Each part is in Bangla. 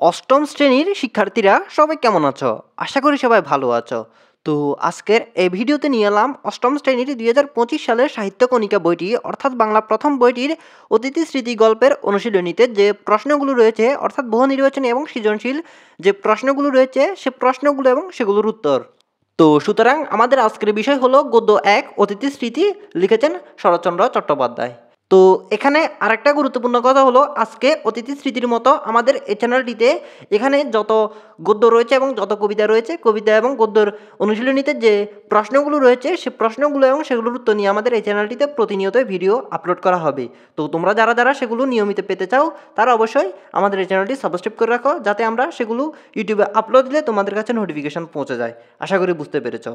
অষ্টম শ্রেণীর শিক্ষার্থীরা সবাই কেমন আছো? আশা করি সবাই ভালো আছো। তো আজকের এই ভিডিওতে নিয়ে এলাম অষ্টম শ্রেণীর ২০২৫ সালের সাহিত্য কণিকা বইটি অর্থাৎ বাংলা প্রথম বইটির অতিথি স্মৃতি গল্পের অনুশীলনীতে যে প্রশ্নগুলো রয়েছে অর্থাৎ বহু নির্বাচনী এবং সৃজনশীল যে প্রশ্নগুলো রয়েছে সে প্রশ্নগুলো এবং সেগুলোর উত্তর। তো সুতরাং আমাদের আজকের বিষয় হলো গদ্য ১ অতিথি স্মৃতি, লিখেছেন শরৎচন্দ্র চট্টোপাধ্যায়। তো এখানে আরেকটা গুরুত্বপূর্ণ কথা হলো আজকে অতিথি স্মৃতির মতো আমাদের এই চ্যানেলটিতে এখানে যত গদ্য রয়েছে এবং যত কবিতা রয়েছে, কবিতা এবং গদ্যর অনুশীলনীতে যে প্রশ্নগুলো রয়েছে সে প্রশ্নগুলো এবং সেগুলোর উত্তর নিয়ে আমাদের এই চ্যানেলটিতে প্রতিনিয়ত ভিডিও আপলোড করা হবে। তো তোমরা যারা যারা সেগুলো নিয়মিত পেতে চাও তারা অবশ্যই আমাদের এই চ্যানেলটি সাবস্ক্রাইব করে রাখো, যাতে আমরা সেগুলো ইউটিউবে আপলোড দিলে তোমাদের কাছে নোটিফিকেশন পৌঁছে যায়। আশা করি বুঝতে পেরেছ।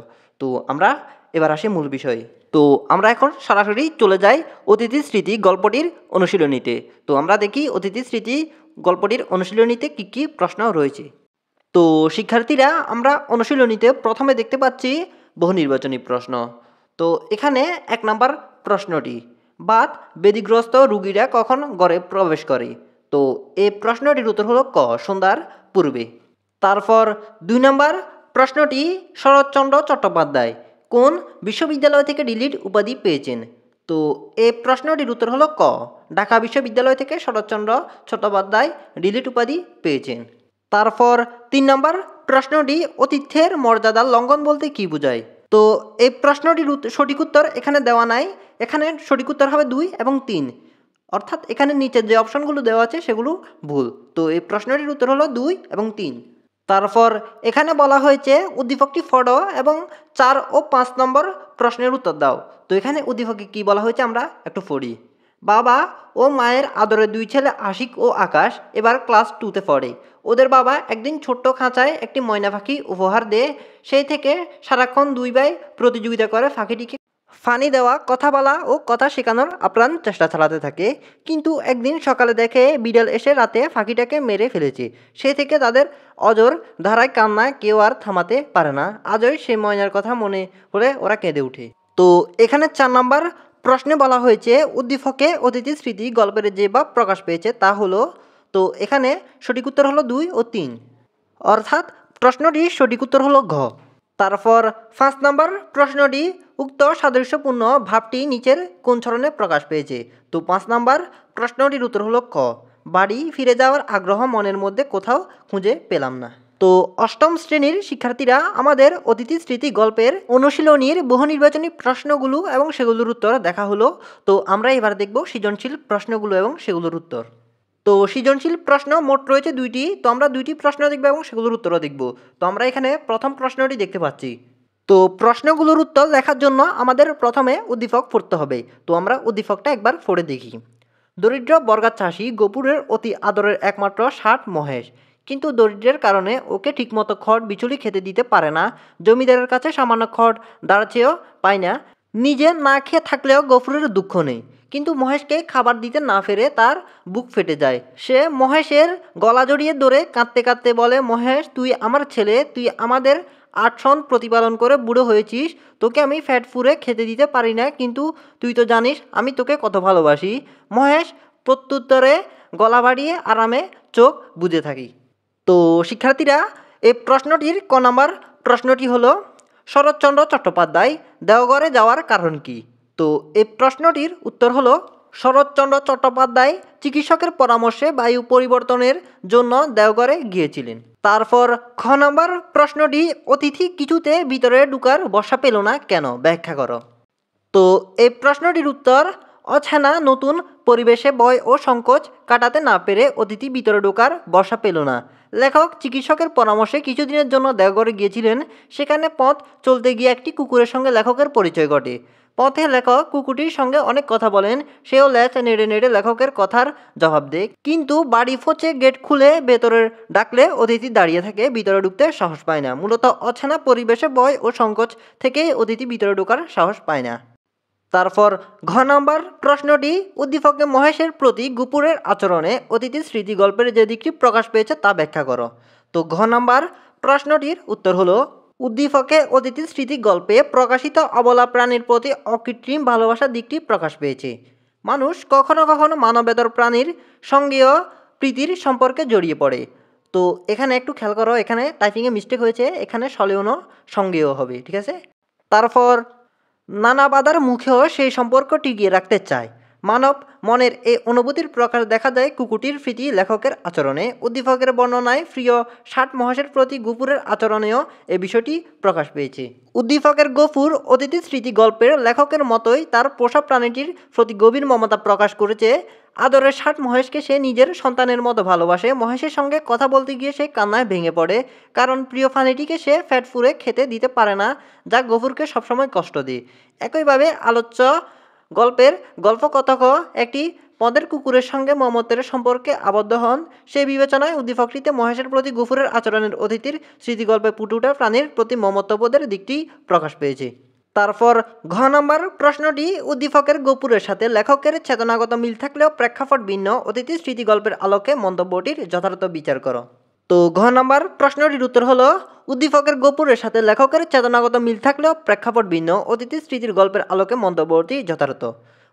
তো আমরা এবার আসি মূল বিষয়ে। তো আমরা এখন সরাসরি চলে যাই অতিথি স্মৃতি গল্পটির অনুশীলনীতে। তো আমরা দেখি অতিথি স্মৃতি গল্পটির অনুশীলনীতে কী কী প্রশ্ন রয়েছে। তো শিক্ষার্থীরা আমরা অনুশীলনীতে প্রথমে দেখতে পাচ্ছি বহু নির্বাচনী প্রশ্ন। তো এখানে ১ নম্বর প্রশ্নটি, বাত ব্যাধিগ্রস্ত রুগীরা কখন ঘরে প্রবেশ করে? তো এই প্রশ্নটির উত্তর হলো ক, সন্ধ্যার পূর্বে। তারপর ২ নম্বর প্রশ্নটি, শরৎচন্দ্র চট্টোপাধ্যায় কোন বিশ্ববিদ্যালয় থেকে ডিলিট উপাধি পেয়েছেন? তো এই প্রশ্নটির উত্তর হলো ক, ঢাকা বিশ্ববিদ্যালয় থেকে শরৎচন্দ্র চট্টোপাধ্যায় ডিলিট উপাধি পেয়েছেন। তারপর ৩ নম্বর প্রশ্নটি, অতিথ্যের মর্যাদা লঙ্ঘন বলতে কী বোঝায়? তো এই প্রশ্নটির সঠিক উত্তর এখানে দেওয়া নাই, এখানে সঠিক উত্তর হবে ২ এবং ৩, অর্থাৎ এখানে নিচের যে অপশনগুলো দেওয়া আছে সেগুলো ভুল। তো এই প্রশ্নটির উত্তর হলো ২ এবং ৩। তারপর এখানে বলা হয়েছে উদ্দীপকটি পড়ো এবং ৪ ও ৫ নম্বর প্রশ্নের উত্তর দাও। তো এখানে উদ্দীপকে কী বলা হয়েছে আমরা একটু পড়ি। বাবা ও মায়ের আদরের ২ ছেলে আশিক ও আকাশ এবার ক্লাস 2তে পড়ে। ওদের বাবা একদিন ছোট্ট খাঁচায় একটি ময়না পাখি উপহার দেয়। সেই থেকে সারাক্ষণ ২ ভাই প্রতিযোগিতা করে পাখিটিকে ফানি দেওয়া, কথা বলা ও কথা শেখানোর আপ্রাণ চেষ্টা চালাতে থাকে। কিন্তু একদিন সকালে দেখে বিড়াল এসে রাতে পাখিটাকে মেরে ফেলেছে। সেই থেকে তাদের অজর ধারায় কান্না কেউ আর থামাতে পারে না। আজই সেই ময়নার কথা মনে হলে ওরা কেঁদে ওঠে। তো এখানে ৪ নম্বর প্রশ্নে বলা হয়েছে উদ্দীপকে অতিথি স্মৃতি গল্পের যে ভাব প্রকাশ পেয়েছে তা হলো, তো এখানে সঠিক উত্তর হলো ২ ও ৩, অর্থাৎ প্রশ্নটির সঠিক উত্তর হলো ঘ। তারপর ৫ নম্বর প্রশ্নটি, উক্ত সাদৃশ্যপূর্ণ ভাবটি নিচের কোন ধরনে প্রকাশ পেয়েছে? তো ৫ নম্বর প্রশ্নটির উত্তর হলো ক, বাড়ি ফিরে যাওয়ার আগ্রহ মনের মধ্যে কোথাও খুঁজে পেলাম না। তো অষ্টম শ্রেণীর শিক্ষার্থীরা আমাদের অতিথি স্মৃতি গল্পের অনুশীলনীর বহু নির্বাচনী প্রশ্নগুলো এবং সেগুলোর উত্তর দেখা হলো। তো আমরা এবার দেখব সৃজনশীল প্রশ্নগুলো এবং সেগুলোর উত্তর। তো সৃজনশীল প্রশ্ন মোট রয়েছে ২টি। তো আমরা ২টি প্রশ্ন দেখব এবং সেগুলোর উত্তরও দেখব। তো আমরা এখানে প্রথম প্রশ্নটি দেখতে পাচ্ছি। তো প্রশ্নগুলোর উত্তর লেখার জন্য আমাদের প্রথমে উদ্দীপক পড়তে হবে। তো আমরা উদ্দীপকটা একবার পড়ে দেখি। দরিদ্র বর্গার চাষি গফুরের অতি আদরের একমাত্র ষাট মহেশ, কিন্তু দরিদ্রের কারণে ওকে ঠিকমতো খড় বিচুলি খেতে দিতে পারে না। জমিদারের কাছে সামান্য খড় দাঁড়া চেয়েও পায় না। নিজে না খেয়ে থাকলেও গফুরের দুঃখ নেই, কিন্তু মহেশকে খাবার দিতে না পেরে তার বুক ফেটে যায়। সে মহেশের গলা জড়িয়ে ধরে কাঁদতে কাঁদতে বলে, মহেশ তুই আমার ছেলে, তুই আমাদের ৮ সন প্রতিপালন করে বুড়ো হয়েছিস, তোকে আমি ফ্যাট ফুরে খেতে দিতে পারি না, কিন্তু তুই তো জানিস আমি তোকে কত ভালোবাসি। মহেশ প্রত্যুত্তরে গলা বাড়িয়ে আরামে চোখ বুজে থাকি। তো শিক্ষার্থীরা এই প্রশ্নটির ক নম্বর প্রশ্নটি হলো, শরৎচন্দ্র চট্টোপাধ্যায় দেওঘরে যাওয়ার কারণ কি? তো এই প্রশ্নটির উত্তর হলো, শরৎচন্দ্র চট্টোপাধ্যায় চিকিৎসকের পরামর্শে বায়ু পরিবর্তনের জন্য দেওঘরে গিয়েছিলেন। তারপর খ নম্বর প্রশ্নটি, অতিথি কিছুতে ভিতরে ঢুকার বসা পেল না কেন, ব্যাখ্যা করো। তো এই প্রশ্নটির উত্তর, অচেনা নতুন পরিবেশে ভয় ও সংকোচ কাটাতে না পেরে অতিথি ভিতরে ঢোকার বসা পেল না। লেখক চিকিৎসকের পরামর্শে কিছুদিনের জন্য দেওঘরে গিয়েছিলেন। সেখানে পথ চলতে গিয়ে একটি কুকুরের সঙ্গে লেখকের পরিচয় ঘটে। পথে লেখক কুকুরটির সঙ্গে অনেক কথা বলেন, সেও লেজ নেড়ে নেড়ে লেখকের কথার জবাব দেয়। কিন্তু বাড়ি পৌঁছে গেট খুলে ভেতরে ডাকলে অতিথি দাঁড়িয়ে থাকে, ভিতরে ঢুকতে সাহস পায় না। মূলত অচেনা পরিবেশে ভয় ও সংকোচ থেকে অতিথি ভিতরে ঢোকার সাহস পায় না। তারপর ঘ নম্বর প্রশ্নটি, উদ্দীপকে মহেশের প্রতি গফুরের আচরণে অতিথি স্মৃতি গল্পের যে দিকটি প্রকাশ পেয়েছে তা ব্যাখ্যা করো। তো ঘ নম্বর প্রশ্নটির উত্তর হলো, উদ্দীপকে অতিথি স্মৃতি গল্পে প্রকাশিত অবলা প্রাণীর প্রতি অকৃত্রিম ভালোবাসার দিকটি প্রকাশ পেয়েছে। মানুষ কখনো কখনো মানবেতর প্রাণীর সঙ্গেও প্রীতির সম্পর্কে জড়িয়ে পড়ে। তো এখানে একটু খেয়াল করো, এখানে টাইপিংয়ে মিস্টেক হয়েছে, এখানে সলিউনও সঙ্গেও হবে, ঠিক আছে। তারপর নানা বাধার মুখেও সেই সম্পর্ক টিকিয়ে রাখতে চায়। মানব মনের এই অনুভূতির প্রকাশ দেখা যায় কুকুরটির প্রীতি লেখকের আচরণে। উদ্দীপকের বর্ণনায় প্রিয় ষাট মহাশের প্রতি গফুরের আচরণেও এই বিষয়টি প্রকাশ পেয়েছে। উদ্দীপকের গফুর অতিথি স্মৃতি গল্পের লেখকের মতোই তার পোষা প্রাণীটির প্রতি গভীর মমতা প্রকাশ করেছে। আদরের ষাট মহেশকে সে নিজের সন্তানের মতো ভালোবাসে। মহেশের সঙ্গে কথা বলতে গিয়ে সে কান্নায় ভেঙে পড়ে, কারণ প্রিয় প্রাণীটিকে সে ফ্যাট ফুরে খেতে দিতে পারে না, যা গফুরকে সবসময় কষ্ট দেয়। একইভাবে আলোচ্য গল্পের গল্পকথকও একটি পদের কুকুরের সঙ্গে মমত্বের সম্পর্কে আবদ্ধ হন। সেই বিবেচনায় উদ্দীপকটিতে মহেশের প্রতি গফুরের আচরণের অতিথির স্মৃতিগল্পে ফুটে ওঠা প্রাণীর প্রতি মমত্ববোধের দিকটি প্রকাশ পেয়েছে। তারপর ঘ নম্বর প্রশ্নটি, উদ্দীপকের গফুরের সাথে লেখকের চেতনাগত মিল থাকলেও প্রেক্ষাপট ভিন্ন, অতিথির স্মৃতিগল্পের আলোকে মন্তব্যটির যথার্থ বিচার করো। তো ঘ নম্বর প্রশ্নটির উত্তর হলো, উদ্দীপকের গফুরের সাথে লেখকের চেতনাগত মিল থাকলেও প্রেক্ষাপট ভিন্ন, অতিথির স্মৃতির গল্পের আলোকে মন্তব্যটি যথার্থ।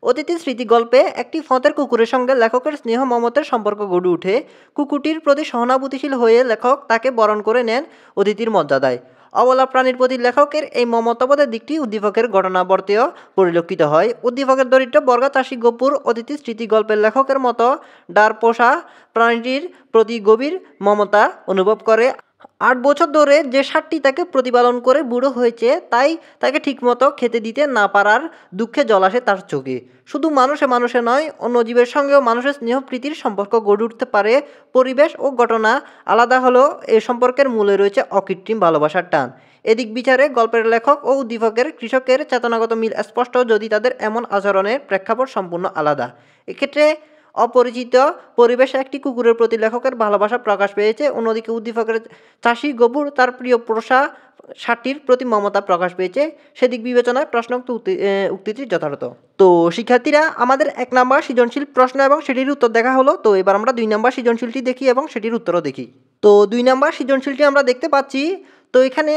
অতিথির স্মৃতি গল্পে একটি ফতের কুকুরের সঙ্গে লেখকের স্নেহ মমতার সম্পর্ক গড়ে ওঠে। কুকুরটির প্রতি সহানুভূতিশীল হয়ে লেখক তাকে বরণ করে নেন অতিথির মর্যাদায়। অবলা প্রাণীর প্রতি লেখকের এই মমতাবোধের দিকটি উদ্দীপকের ঘটনাবর্তেও পরিলক্ষিত হয়। উদ্দীপকের দরিদ্র বর্গা চাষী গফুর অতিথি স্মৃতি গল্পের লেখকের মতো ডার পোষা প্রাণীটির প্রতি গভীর মমতা অনুভব করে। ৮ বছর ধরে যে ষাটটি তাকে প্রতিপালন করে বুড়ো হয়েছে, তাই তাকে ঠিকমতো খেতে দিতে না পারার দুঃখে জল আসে তার চোখে। শুধু মানুষে নয়, অন্য জীবের সঙ্গেও মানুষের স্নেহ প্রীতির সম্পর্ক গড়ে উঠতে পারে। পরিবেশ ও ঘটনা আলাদা হলেও এ সম্পর্কের মূলে রয়েছে অকৃত্রিম ভালোবাসার টান। এদিক বিচারে গল্পের লেখক ও উদ্দীপকের কৃষকের চেতনাগত মিল স্পষ্ট, যদি তাদের এমন আচরণের প্রেক্ষাপট সম্পূর্ণ আলাদা। এক্ষেত্রে অপরিচিত পরিবেশে একটি কুকুরের প্রতি লেখকের ভালোবাসা প্রকাশ পেয়েছে, অন্যদিকে উদ্দীপকের চাষী গফুর তার প্রিয় পোষা ষাটটির প্রতি মমতা প্রকাশ পেয়েছে। সেদিক বিবেচনায় প্রশ্নোক্ত উক্তিটি যথার্থ। তো শিক্ষার্থীরা, আমাদের ১ নম্বর সৃজনশীল প্রশ্ন এবং সেটির উত্তর দেখা হলো। তো এবার আমরা ২ নম্বর সৃজনশীলটি দেখি এবং সেটির উত্তরও দেখি। তো ২ নম্বর সৃজনশীলটি আমরা দেখতে পাচ্ছি। তো এখানে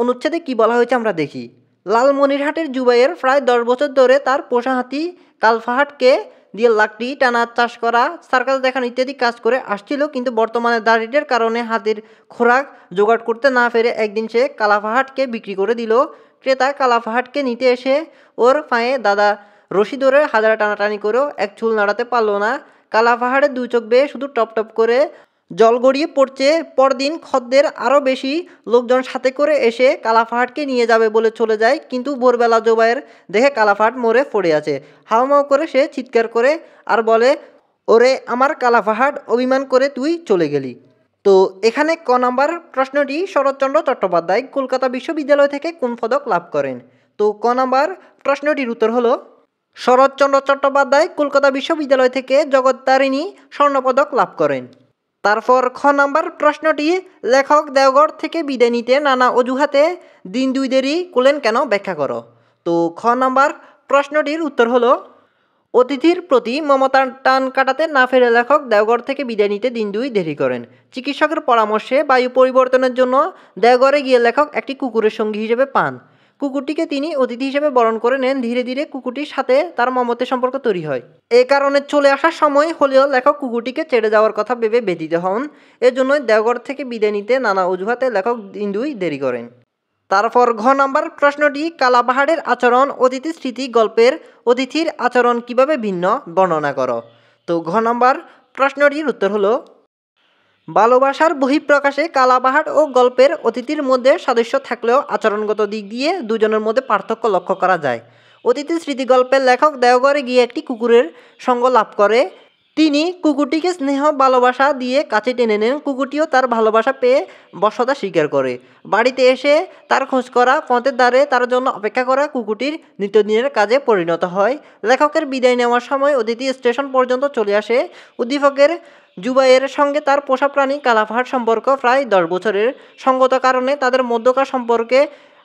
অনুচ্ছেদে কি বলা হয়েছে আমরা দেখি। লালমনিরহাটের জুবাইয়ের প্রায় ১০ বছর ধরে তার পোষা হাতি কালফাহাটকে দিয়ে লাকড়ি টানা, চাষ করা, সার্কাস দেখানো ইত্যাদি কাজ করে আসছিল, কিন্তু বর্তমানে দারিদ্র্যের কারণে হাতির খোরাক জোগাড় করতে না পেরে একদিন সে কালাপাহাটকে বিক্রি করে দিল। ক্রেতা কালাপাহাটকে নিতে এসে ওর পায়ে দাদা রশি ধরে হাজারা টানাটানি করেও এক চুল নাড়াতে পারল না। কালাপাহাড়ের ২ চোখ বেয়ে শুধু টপ টপ করে জল গড়িয়ে পড়ছে। পরদিন খদ্দের আরও বেশি লোকজন সাথে করে এসে কালাপাহাটকে নিয়ে যাবে বলে চলে যায়, কিন্তু ভোরবেলা জোবাইয়ের দেখে কালাপাহাট মরে পড়ে আছে। হাউমাউ করে সে চিৎকার করে আর বলে, ওরে আমার কালাপাহাট, অভিমান করে তুই চলে গেলি। তো এখানে ক নম্বর প্রশ্নটি, শরৎচন্দ্র চট্টোপাধ্যায় কলকাতা বিশ্ববিদ্যালয় থেকে কোন পদক লাভ করেন? তো ক নম্বর প্রশ্নটির উত্তর হলো, শরৎচন্দ্র চট্টোপাধ্যায় কলকাতা বিশ্ববিদ্যালয় থেকে জগত্তারিণী স্বর্ণপদক লাভ করেন। তারপর খ নম্বর প্রশ্নটি, লেখক দেওঘর থেকে বিদায় নিতে নানা অজুহাতে দিন ২ দেরি করলেন কেন, ব্যাখ্যা করো। তো খ নম্বর প্রশ্নটির উত্তর হলো, অতিথির প্রতি মমতার টান কাটাতে না ফেরে লেখক দেওঘর থেকে বিদায় নিতে দিন ২ দেরি করেন। চিকিৎসকের পরামর্শে বায়ু পরিবর্তনের জন্য দেওঘরে গিয়ে লেখক একটি কুকুরের সঙ্গী হিসেবে পান। কুকুরটিকে তিনি অতিথি হিসেবে বরণ করে নেন। ধীরে ধীরে কুকুরটির সাথে তার মমত্বের সম্পর্ক তৈরি হয়। এ কারণে চলে আসার সময় হলেও লেখক কুকুরটিকে ছেড়ে যাওয়ার কথা ভেবে ব্যথিত হন। এজন্যই দেওঘর থেকে বিদায় নিতে নানা অজুহাতে লেখক দিন ২ দেরি করেন। তারপর ঘ নম্বর প্রশ্নটি, কালাপাহাড়ের আচরণ অতিথি স্মৃতি গল্পের অতিথির আচরণ কিভাবে ভিন্ন, বর্ণনা করো। তো ঘ নম্বর প্রশ্নটির উত্তর হলো, ভালোবাসার বহিঃপ্রকাশে কালাপাহাড় ও গল্পের অতিথির মধ্যে সাদৃশ্য থাকলেও আচরণগত দিক দিয়ে দুজনের মধ্যে পার্থক্য লক্ষ্য করা যায়। অতিথি স্মৃতি গল্পের লেখক দেওঘরে গিয়ে একটি কুকুরের সঙ্গ লাভ করে। তিনি কুকুরটিকে স্নেহ ভালোবাসা দিয়ে কাছে টেনে নেন। কুকুরটিও তার ভালোবাসা পেয়ে বশ্যতা স্বীকার করে। বাড়িতে এসে তার খোঁজ করা, পথের ধারে তার জন্য অপেক্ষা করা কুকুরটির নিত্যদিনের কাজে পরিণত হয়। লেখকের বিদায় নেওয়ার সময় অতিথি স্টেশন পর্যন্ত চলে আসে। উদ্দীপকের জুবাইয়ের সঙ্গে তার পোষা প্রাণী কালাপাহাড় সম্পর্ক প্রায় ১০ বছরের। সঙ্গত কারণে তাদের মধ্যকার সম্পর্কে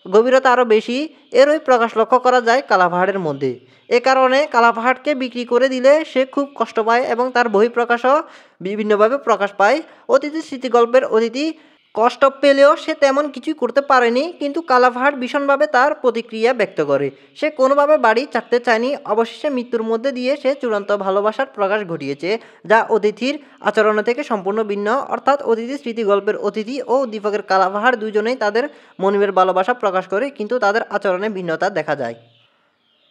গভীরতা আরও বেশি। এরই প্রকাশ লক্ষ্য করা যায় কালাপাহাড়ের মধ্যে। এ কারণে কালাপাহাড়কে বিক্রি করে দিলে সে খুব কষ্ট পায় এবং তার বহিঃপ্রকাশও বিভিন্নভাবে প্রকাশ পায়। অতিথি স্মৃতিগল্পের অতিথি কষ্ট পেলেও সে তেমন কিছুই করতে পারেনি, কিন্তু কালাপাহাড় ভীষণভাবে তার প্রতিক্রিয়া ব্যক্ত করে। সে কোনোভাবে বাড়ি ছাড়তে চায়নি। অবশেষে মৃত্যুর মধ্যে দিয়ে সে চূড়ান্ত ভালোবাসার প্রকাশ ঘটিয়েছে, যা অতিথির আচরণ থেকে সম্পূর্ণ ভিন্ন। অর্থাৎ অতিথি স্মৃতি গল্পের অতিথি ও উদ্দীপকের কালাপাহাড় দুজনেই তাদের মনিবের ভালোবাসা প্রকাশ করে, কিন্তু তাদের আচরণে ভিন্নতা দেখা যায়।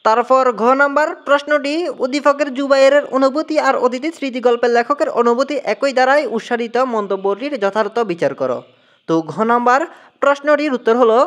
তারপর ঘ নাম্বার প্রশ্নটি, উদ্দীপকের জুবাইরের অনুভূতি আর অতিথি স্মৃতিগল্পের লেখকের অনুভূতি একই দ্বারাই উৎসারিত, মন্তব্যটির যথার্থ বিচার করো। তো ঘ নাম্বার প্রশ্নটির উত্তর হলো,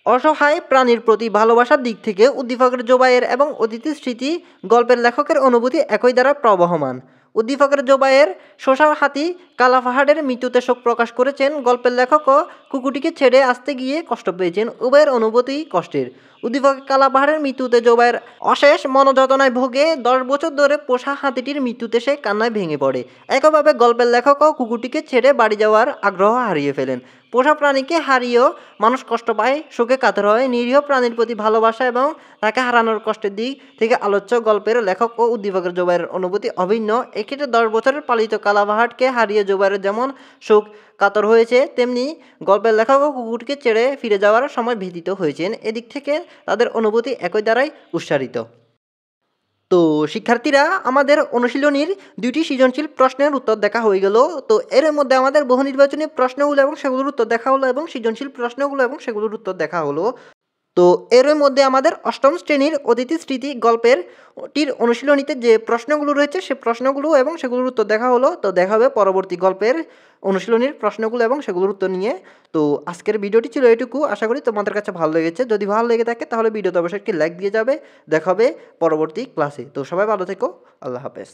অসহায় প্রাণীর প্রতি ভালোবাসার দিক থেকে উদ্দীপকের জোবায়ের এবং অতিথি স্মৃতি গল্পের লেখকের অনুভূতি একই দ্বারা প্রবহমান। উদ্দীপকের জোবায়ের শোষা হাতি কালাপাহাড়ের মৃত্যুতে শোক প্রকাশ করেছেন। গল্পের লেখকও কুকুরটিকে ছেড়ে আসতে গিয়ে কষ্ট পেয়েছেন। উভয়ের অনুভূতি কষ্টের। উদ্দীপকের কালাপাহাড়ের মৃত্যুতে জোবায়ের অশেষ মনোযন্ত্রণায় ভোগে। 10 বছর ধরে পোষা হাতিটির মৃত্যুতে সে কান্নায় ভেঙে পড়ে। একইভাবে গল্পের লেখকও কুকুরটিকে ছেড়ে বাড়ি যাওয়ার আগ্রহ হারিয়ে ফেলেন। পোষা প্রাণীকে হারিয়েও মানুষ কষ্ট পায়, শোকে কাতর হয়। নিরীহ প্রাণীর প্রতি ভালোবাসা এবং তাকে হারানোর কষ্টের দিক থেকে আলোচ্য গল্পের লেখক ও উদ্দীপকের জোবাইরের অনুভূতি অভিন্ন। এক্ষেত্রে 10 বছরের পালিত কালাপাহাড়কে হারিয়ে জোবাইরের যেমন শোক কাতর হয়েছে, তেমনি গল্পের লেখক ও কুকুরকে ছেড়ে ফিরে যাওয়ার সময় ভীতিত হয়েছেন। এদিক থেকে তাদের অনুভূতি একই দ্বারাই উৎসারিত। তো শিক্ষার্থীরা, আমাদের অনুশীলনীর 2টি সৃজনশীল প্রশ্নের উত্তর দেখা হয়ে গেল। তো এর মধ্যে আমাদের বহু নির্বাচনী প্রশ্নগুলো এবং সেগুলোর উত্তর দেখা হলো, এবং সৃজনশীল প্রশ্নগুলো এবং সেগুলোর উত্তর দেখা হলো। তো এর মধ্যে আমাদের অষ্টম শ্রেণীর অতিথি স্মৃতি গল্পের অনুশীলনীতে যে প্রশ্নগুলো রয়েছে সে প্রশ্নগুলো এবং সেগুলোর উত্তর দেখা হলো। তো দেখা হবে পরবর্তী গল্পের অনুশীলনীর প্রশ্নগুলো এবং সেগুলোর উত্তর নিয়ে। তো আজকের ভিডিওটি ছিল এটুকু। আশা করি তোমাদের কাছে ভালো লেগেছে। যদি ভালো লেগে থাকে তাহলে ভিডিওতে অবশ্যই একটি লাইক দিয়ে যাবে। দেখা হবে পরবর্তী ক্লাসে। তো সবাই ভালো থেকো। আল্লাহ হাফেজ।